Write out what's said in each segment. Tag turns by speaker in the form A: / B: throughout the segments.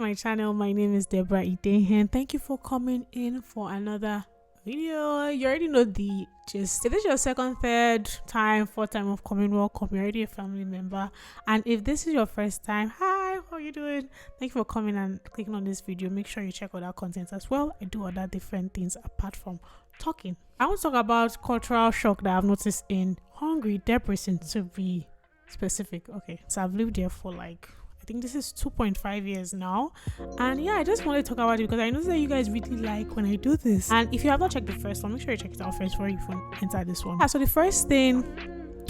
A: my channel. My name is Deborah Idehen. Thank you for coming in for another video. You already know the gist. If this is your second, third time, fourth time of coming, welcome. You're already a family member. And if this is your first time, hi, how are you doing? Thank you for coming and clicking on this video. Make sure you check out our content as well. I do other different things apart from talking. I want to talk about cultural shock that I've noticed in Hungary, Debrecen to be specific. Okay, so I've lived there for I think this is 2.5 years now, and yeah, I just wanted to talk about it because I know that you guys really like when I do this. And if you have not checked the first one, make sure you check it out first before you enter this one. So the first thing,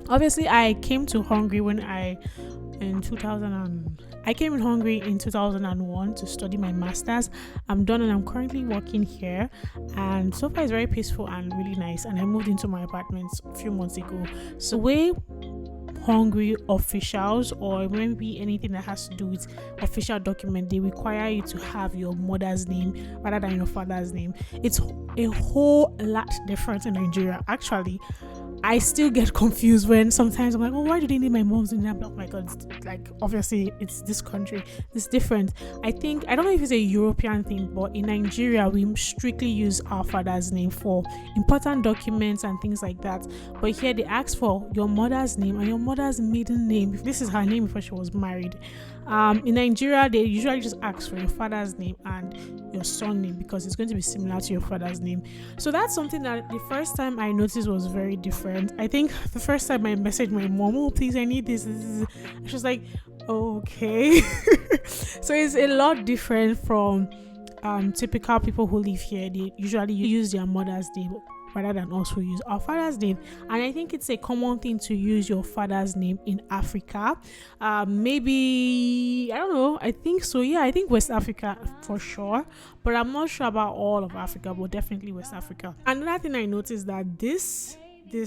A: obviously, I came to Hungary I came in Hungary in 2001 to study my master's. I'm done and I'm currently working here, and so far it's very peaceful and really nice. And I moved into my apartment a few months ago. So way Hungary officials, or maybe anything that has to do with official document, they require you to have your mother's name rather than your father's name. It's a whole lot different in Nigeria. Actually, I still get confused when sometimes I'm like, oh, why do they need my mom's name? I'm like, oh my god, obviously it's this country, it's different. I don't know if it's a European thing, but in Nigeria we strictly use our father's name for important documents and things like that. But here they ask for your mother's name and your mother's maiden name, if this is her name before she was married. In Nigeria, they usually just ask for your father's name and your son name because it's going to be similar to your father's name. So that's something that the first time I noticed was very different. I think the first time I messaged my mom, oh please, I need this. She was like, okay. So it's a lot different from typical people who live here. They usually use their mother's name rather than us who use our father's name. And I think it's a common thing to use your father's name in Africa. Maybe, I don't know, I think so. Yeah, I think West Africa for sure, but I'm not sure about all of Africa, but definitely West Africa. Another thing I noticed that this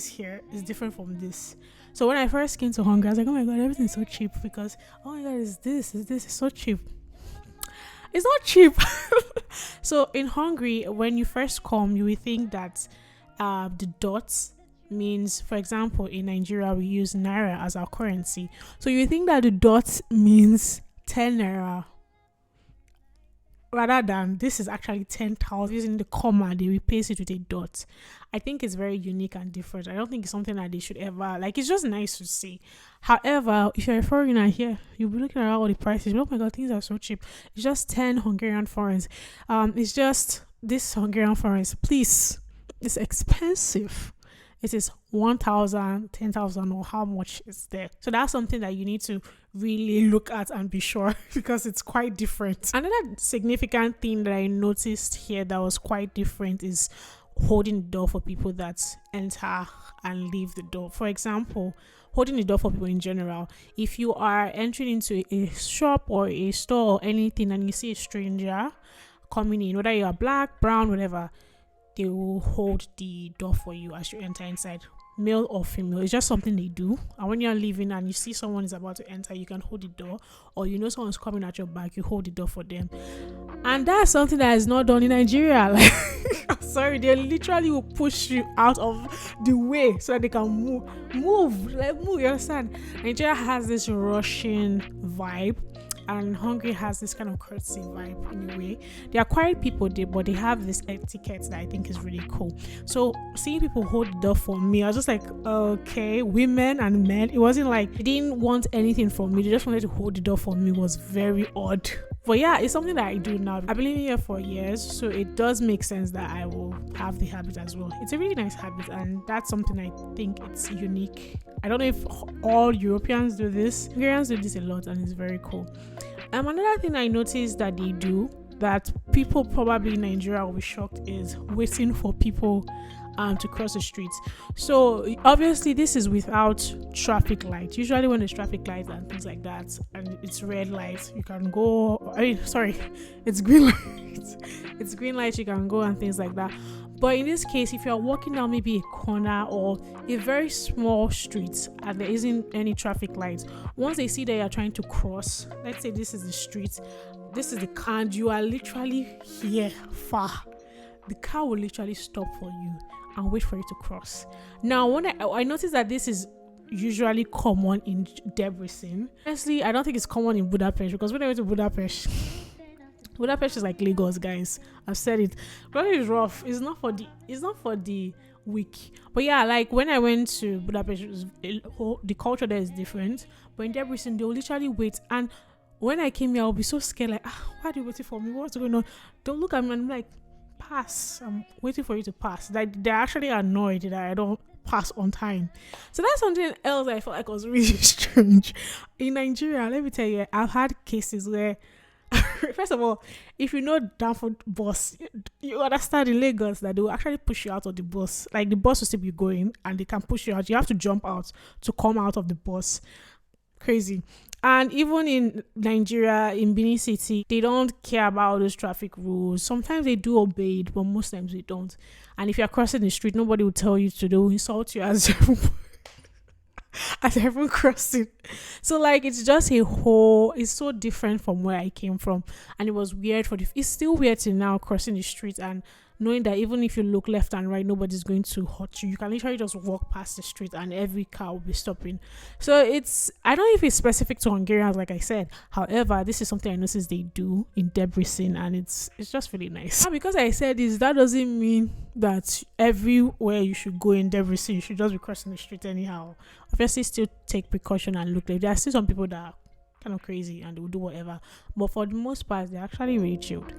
A: here is different from this. So when I first came to Hungary, I was like, oh my god, everything's so cheap, because oh my god, is this is so cheap. It's not cheap. So in Hungary, when you first come, you will think that the dots means, for example, in Nigeria we use naira as our currency, so you think that the dots means 10 naira, rather than this is actually 10,000. Using the comma, they replace it with a dot. I think it's very unique and different. I don't think it's something that they should ever it's just nice to see. However, if you're a foreigner here, you'll be looking at all the prices. Oh my god, things are so cheap. It's just 10 Hungarian forints. It's just this Hungarian forints, please. It's expensive. It is 1,000, 10,000, or how much is there. So that's something that you need to really look at and be sure, because it's quite different. Another significant thing that I noticed here that was quite different is holding the door for people that enter and leave the door. For example, holding the door for people in general. If you are entering into a shop or a store or anything and you see a stranger coming in, whether you are black, brown, whatever, they will hold the door for you as you enter inside, male or female. It's just something they do. And when you're leaving and you see someone is about to enter, you can hold the door, or you know someone's coming at your back, you hold the door for them. And that's something that is not done in Nigeria. I'm sorry, they literally will push you out of the way so that they can move, you understand? Nigeria has this Russian vibe, and Hungary has this kind of courtesy vibe in a way. They are quiet people, but they have this etiquette that I think is really cool. So seeing people hold the door for me, I was just like, okay, women and men. It wasn't like they didn't want anything from me. They just wanted to hold the door for me. It was very odd. But yeah, it's something that I do now. I've been living here for years, so it does make sense that I will have the habit as well. It's a really nice habit, and that's something I think it's unique. I don't know if all Europeans do this. Hungarians do this a lot, and it's very cool. Another thing I noticed that they do that people probably in Nigeria will be shocked is waiting for people to cross the streets. So obviously this is without traffic lights. Usually when there's traffic lights and things like that and it's red lights, you can go, it's green lights. It's green lights, you can go and things like that. But in this case, if you're walking down maybe a corner or a very small street and there isn't any traffic lights, once they see that you're trying to cross, let's say this is the street, this is the car, and you are literally here far, the car will literally stop for you and wait for you to cross. Now, when I noticed that this is usually common in Debrecen. Honestly, I don't think it's common in Budapest, because when I went to Budapest, Budapest is like Lagos, guys. I've said it. Budapest is rough. It's not for the weak. But yeah, like when I went to Budapest, the culture there is different. But in Debrecen, they'll literally wait. And when I came here, I'll be so scared, like, why are you waiting for me? What's going on? Don't look at me. I'm like, pass. I'm waiting for you to pass. Like, they're actually annoyed that I don't pass on time. So that's something else I felt like was really strange. In Nigeria, let me tell you, I've had cases where first of all, if you know Danford bus, you understand in Lagos that they will actually push you out of the bus. Like the bus will still be going and they can push you out. You have to jump out to come out of the bus. Crazy. And even in Nigeria, in Benin City, they don't care about those traffic rules. Sometimes they do obey it, but most times they don't. And if you're crossing the street, nobody will tell you to. They will insult you as as everyone crossing. So like it's just it's so different from where I came from. And it was weird it's still weird to now crossing the street and knowing that even if you look left and right, nobody's going to hurt you. You can literally just walk past the street and every car will be stopping. So I don't know if it's specific to Hungarians, like I said. However, this is something I noticed they do in Debrecen, and it's just really nice. And because I said this, that doesn't mean that everywhere you should go in Debrecen, you should just be crossing the street anyhow. Obviously, still take precaution and look. Like there are still some people that are kind of crazy and they will do whatever, but for the most part, they're actually really chilled.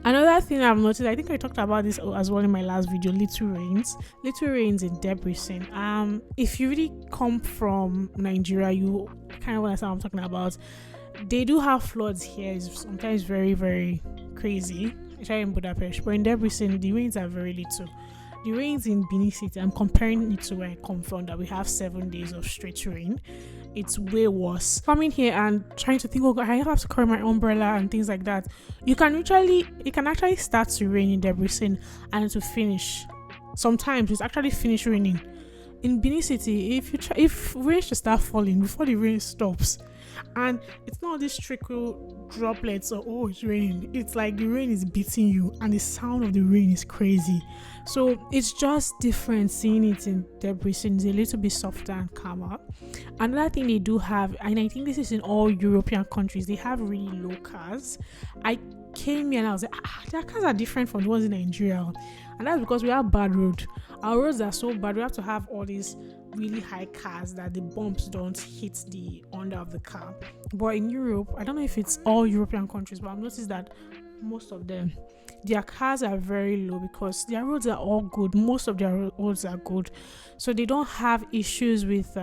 A: Another thing I've noticed, I think I talked about this as well in my last video, little rains in Debrecen. If you really come from Nigeria, you kind of understand what I'm talking about. They do have floods here. It's sometimes very, very crazy, especially in Budapest, but in Debrecen, the rains are very little. The rains in Benin City, I'm comparing it to where I come from, that we have 7 days of straight rain. It's way worse. Coming here and trying to think, oh God, I have to carry my umbrella and things like that. It can actually start to rain in Debrecen and to finish. Sometimes it's actually finished raining. In Benin City, if rain should start falling before the rain stops, and it's not this trickle droplets or oh it's raining, it's like the rain is beating you and the sound of the rain is crazy. So it's just different seeing it in Debrecen. It's a little bit softer and calmer. Another thing they do have, and I think this is in all European countries, they have really low cars. I came here and I was like, their cars are different from the ones in Nigeria, and that's because we have bad road. Our roads are so bad. We have to have all these really high cars that the bumps don't hit the under of the car. But in Europe, I don't know if it's all European countries, but I've noticed that most of them, their cars are very low because their roads are all good. Most of their roads are good, so they don't have issues with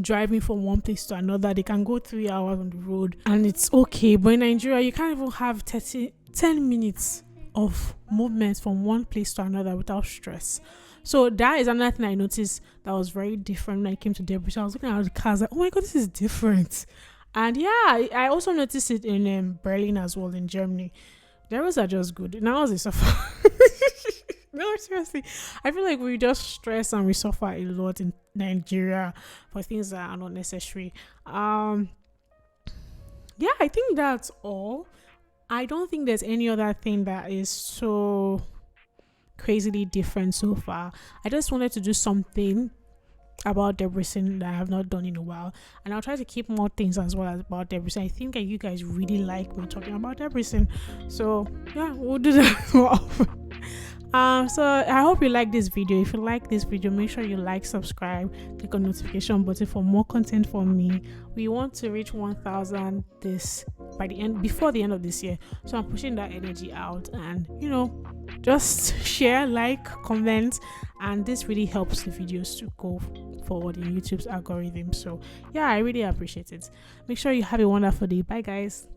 A: driving from one place to another. They can go 3 hours on the road and it's okay. But in Nigeria, you can't even have 10 minutes of movement from one place to another without stress. So that is another thing I noticed that was very different when I came to Debrecen. I was looking at the cars like, oh my God, this is different. And yeah, I also noticed it in Berlin as well, in Germany. The roads are just good. Now they suffer. No, seriously. I feel like we just stress and we suffer a lot in Nigeria for things that are not necessary. Yeah, I think that's all. I don't think there's any other thing that is so crazily different so far. I just wanted to do something about Debrecen that I have not done in a while, and I'll try to keep more things as well as about Debrecen. I think that you guys really like me talking about Debrecen, so yeah, we'll do that more often. So I hope you like this video. If you like this video, make sure you like, subscribe, click on notification button for more content from me. We want to reach 1,000 before the end of this year, so I'm pushing that energy out, and just share, like, comment, and this really helps the videos to go forward in YouTube's algorithm. So yeah, I really appreciate it. Make sure you have a wonderful day. Bye guys.